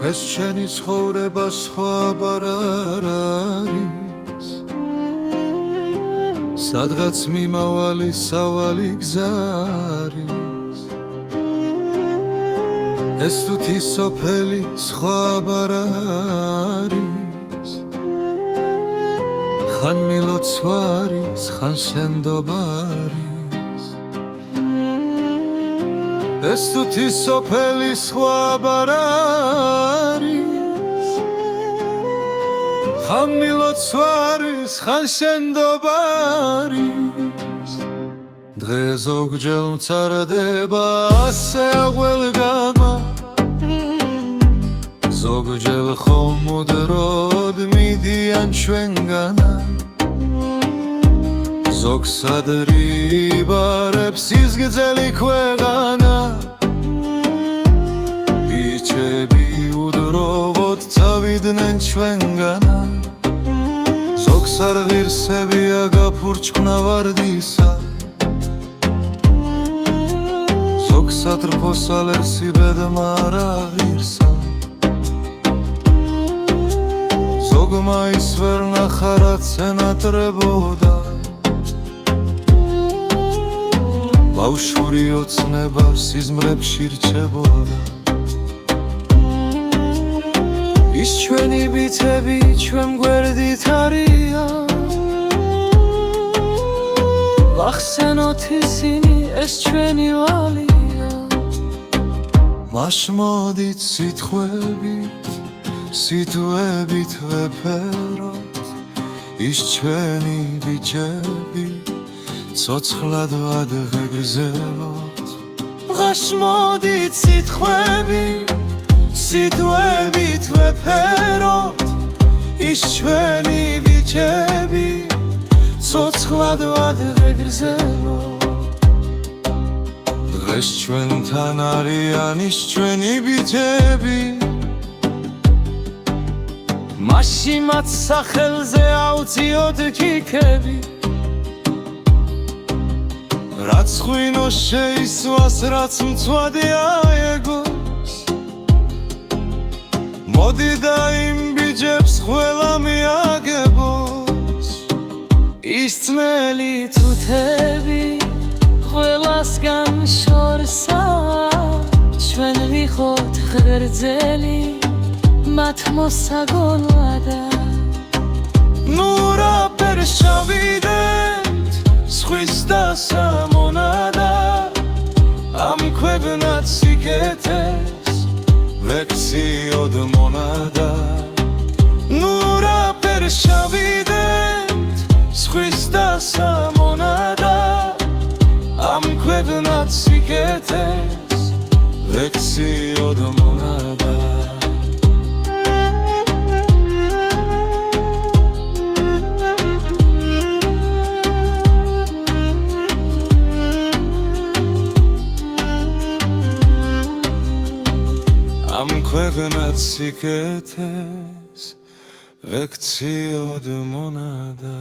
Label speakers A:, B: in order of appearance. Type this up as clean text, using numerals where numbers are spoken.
A: ეს შენი ცხოვრება სხვაბარ არ არის სადღაც მიმავალი სავალი გზა არის ეს თუთი სოფელი სხვაბარ არის ხან მილოცვარის ხან შენდობა არის ეს თუთი სოფელი სხვაბარ არის ხან მილოცვარის ხან შენდობა არის დღე ზოგჯერ მწარდება ასე ყველგანა ზოგჯერ ხომ მუდროდ მიდიან ჩვენგანა ზოგს ადრიბარებს ის გრძელი ქვეყანა ბიჭები უდროვოდ წავიდნენ ჩვენგანა ზოგს არ ღირსებია გაფურჩქნა ვარდისა ზოგს ათრფოს ალერსი ბედმა არ აღირსა ზოგმა ის ვერ ნახა რაც ენატრებოდა ბავშვური ოცნება სიზმრებში რჩებოდა ის ჩვენი ბიძები ჩვენ გვერდით არიან ვახსენოთ ისინი ეს ჩვენი ვალია მას მოდით სიტყვებით ვეფეროთ ის ჩვენი ბიჭები ცოცხლად ვადღეგრძელოთ მას მოდით სიტყვებით ვეფეროთ ის ჩვენი ბიჭები ცოცხლად ვადღეგრძელოთ დღეს ჩვენთან არიან ის ჩვენი ბიჭები მასში მათ სახელზე ავწიოთ ქიქები რაც ღვინო შეისვას რაც მწვადი აეგოს მოდი და იმ ბიჭებს ყველა მიაგებოს ის ძნელი თუთები ყველასგან შორსა ჩვენ ვიხოთ ღერძელი მათ მოსაგონვადა ნუ რა ვერ შევიდეთ სხვის დასამონადა ამ ქვეყნად სიკეთეს ვექციოდ მონადა ნუ რა ვერ შევიდეთ სხვის დასამონადა ამ ქვეყნად სიკეთეს ვექციოდ მონადა ამ ქვეყნად სიკეთეს ვექციოდ მონადა